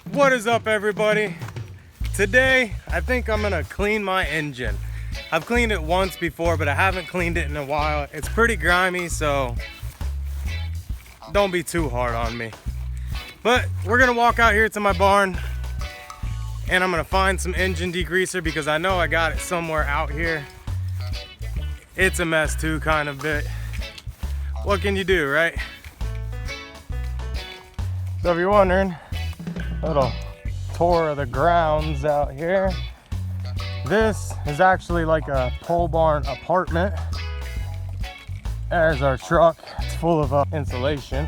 What is up, everybody? Today I think I'm gonna clean my engine. I've cleaned it once before, but I haven't cleaned it in a while. It's pretty grimy, so don't be too hard on me. But we're gonna walk out here to my barn and I'm gonna find some engine degreaser because I know I got it somewhere out here. It's a mess too, kind of bit. What can you do, right? So if you're wondering, a little tour of the grounds out here. This is actually like a pole barn apartment. There's our truck. It's full of insulation.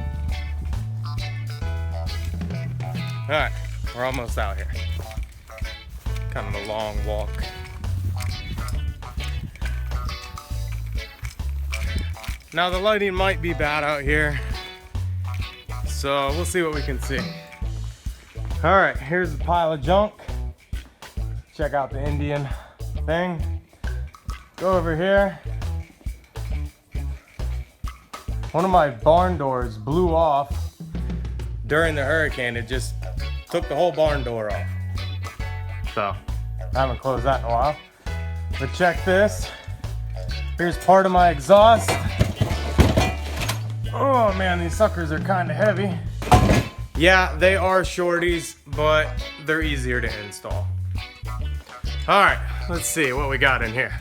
All right, we're almost out here. Kind of a long walk. Now the lighting might be bad out here, so we'll see what we can see. All right, here's a pile of junk. Check out the Indian thing. Go over here. One of my barn doors blew off during the hurricane. It just took the whole barn door off. So, I haven't closed that in a while. But check this. Here's part of my exhaust. Oh man, these suckers are kind of heavy. Yeah, they are shorties, but they're easier to install. All right, let's see what we got in here.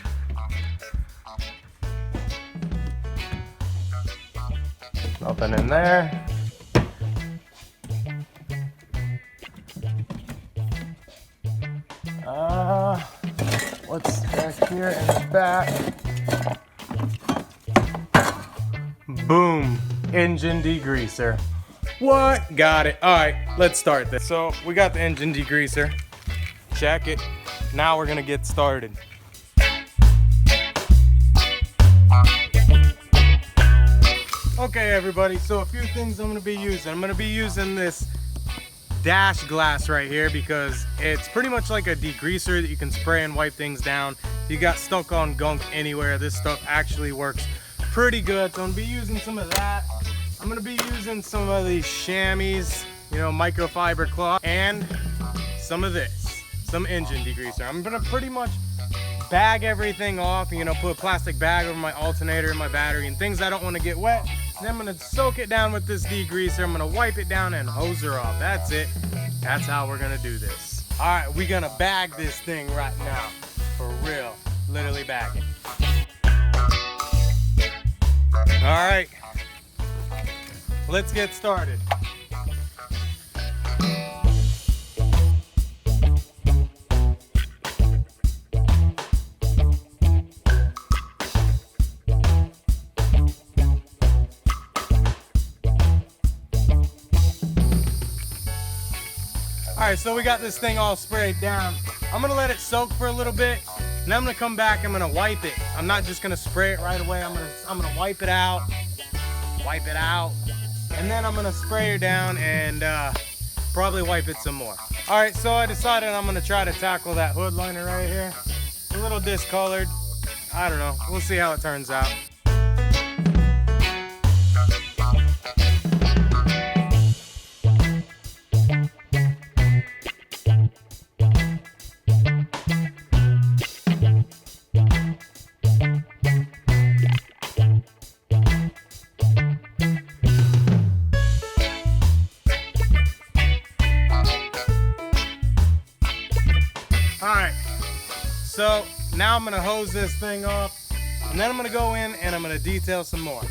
Nothing in there. What's back here in the back? Boom, engine degreaser. What? Got it. All right, let's start this. So we got the engine degreaser. Check it. Now we're gonna get started. Okay, everybody, so a few things I'm gonna be using. I'm gonna be using this dash glass right here because it's pretty much like a degreaser that you can spray and wipe things down. If you got stuck on gunk anywhere, this stuff actually works pretty good. So I'm gonna be using some of that. I'm gonna be using some of these chamois, you know, microfiber cloth, and some of this, some engine degreaser. I'm gonna pretty much bag everything off, you know, put a plastic bag over my alternator and my battery and things I don't want to get wet. And then I'm gonna soak it down with this degreaser. I'm gonna wipe it down and hose her off. That's it. That's how we're gonna do this. All right, we're gonna bag this thing right now. For real, literally bag it. All right, let's get started. All right, so we got this thing all sprayed down. I'm gonna let it soak for a little bit, and I'm gonna come back, I'm gonna wipe it. I'm not just gonna spray it right away. I'm gonna wipe it out, and then I'm gonna spray her down and probably wipe it some more. All right, so I decided I'm gonna try to tackle that hood liner right here. A little discolored. I don't know, we'll see how it turns out. Alright, so now I'm going to hose this thing off, and then I'm going to go in and I'm going to detail some more.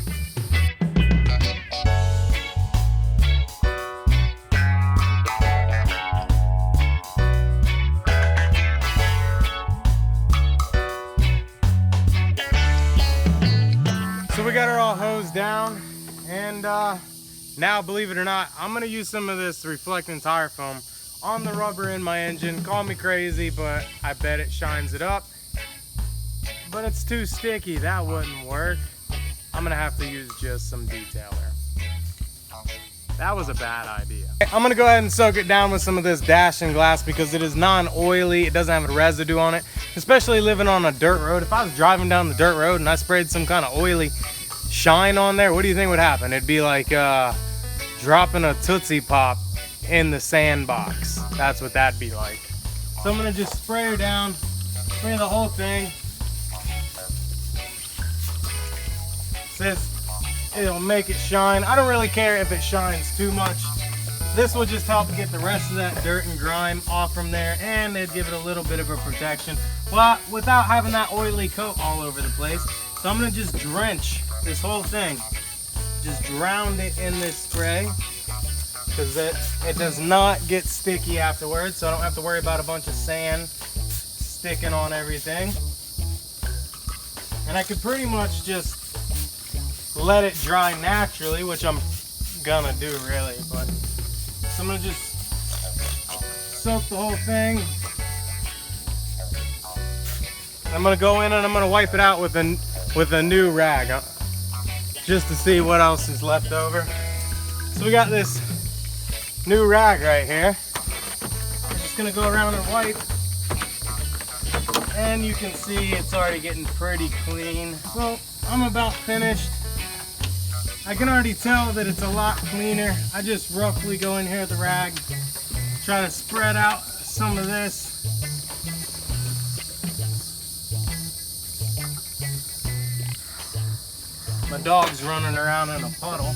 So we got her all hosed down, and now, believe it or not, I'm going to use some of this reflecting tire foam on the rubber in my engine. Call me crazy, but I bet it shines it up. But it's too sticky, that wouldn't work. I'm gonna have to use just some detailer. That was a bad idea. I'm gonna go ahead and soak it down with some of this dashing glass because it is non-oily, it doesn't have a residue on it, especially living on a dirt road. If I was driving down the dirt road and I sprayed some kind of oily shine on there, what do you think would happen? It'd be like dropping a Tootsie Pop in the sandbox. That's what that'd be like. So I'm gonna just spray her down, spray the whole thing. Says it'll make it shine. I don't really care if it shines too much. This will just help get the rest of that dirt and grime off from there, and it'd give it a little bit of a protection, but without having that oily coat all over the place. So I'm gonna just drench this whole thing. Just drown it in this spray, because it does not get sticky afterwards, so I don't have to worry about a bunch of sand sticking on everything. And I could pretty much just let it dry naturally, which I'm gonna do really, but so I'm gonna just soak the whole thing. I'm gonna go in and I'm gonna wipe it out with a new rag, just to see what else is left over. So we got this new rag right here. I'm just gonna go around and wipe, and you can see it's already getting pretty clean. So I'm about finished. I can already tell that it's a lot cleaner. I just roughly go in here with the rag, try to spread out some of this. My dog's running around in a puddle.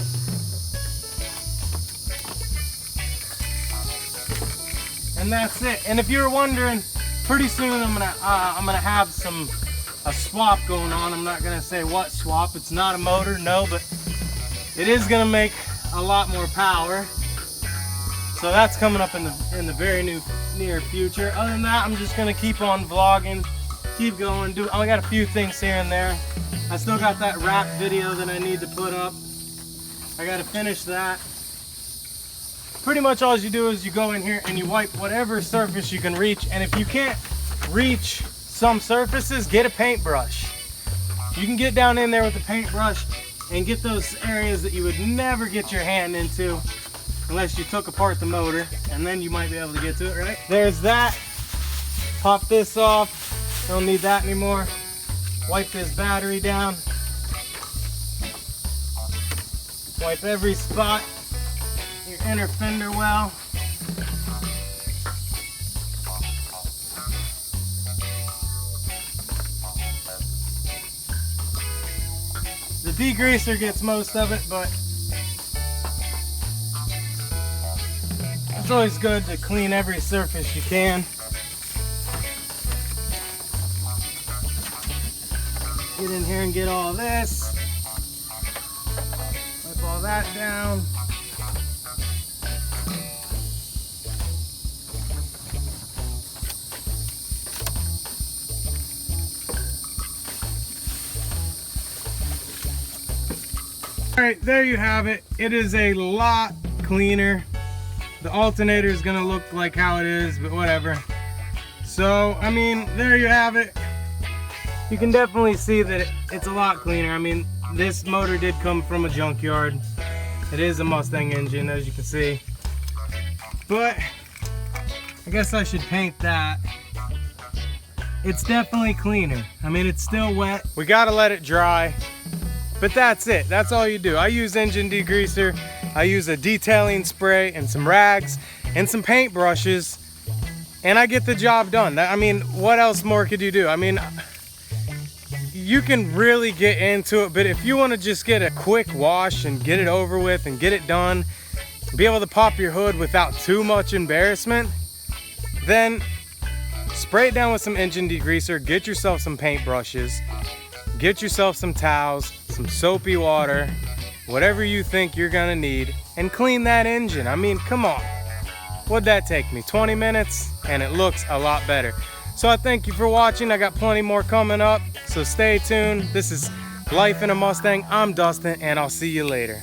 And that's it. And if you're wondering, pretty soon I'm gonna have a swap going on. I'm not gonna say what swap. It's not a motor, no, but it is gonna make a lot more power. So that's coming up in the very near future. Other than that, I'm just gonna keep on vlogging, keep going. I got a few things here and there. I still got that rap video that I need to put up. I gotta finish that. Pretty much all you do is you go in here and you wipe whatever surface you can reach. And if you can't reach some surfaces, get a paintbrush. You can get down in there with a paintbrush and get those areas that you would never get your hand into unless you took apart the motor, and then you might be able to get to it, right? There's that. Pop this off. Don't need that anymore. Wipe this battery down. Wipe every spot. Your inner fender well. The degreaser gets most of it, but it's always good to clean every surface you can. Get in here and get all this. Wipe all that down. All right, there you have it. It is a lot cleaner. The alternator is gonna look like how it is, but whatever. So, I mean, there you have it. You can definitely see that it's a lot cleaner. I mean, this motor did come from a junkyard. It is a Mustang engine, as you can see. But I guess I should paint that. It's definitely cleaner. I mean, it's still wet. We gotta let it dry. But that's it. That's all you do. I use engine degreaser. I use a detailing spray and some rags and some paint brushes, and I get the job done. I mean, what else more could you do? I mean, you can really get into it, but if you want to just get a quick wash and get it over with and get it done, be able to pop your hood without too much embarrassment, then spray it down with some engine degreaser, get yourself some paint brushes, get yourself some towels, some soapy water, whatever you think you're gonna need, and clean that engine. I mean, come on. What'd that take me? 20 minutes? And it looks a lot better. So I thank you for watching. I got plenty more coming up, so stay tuned. This is Life in a Mustang. I'm Dustin, and I'll see you later.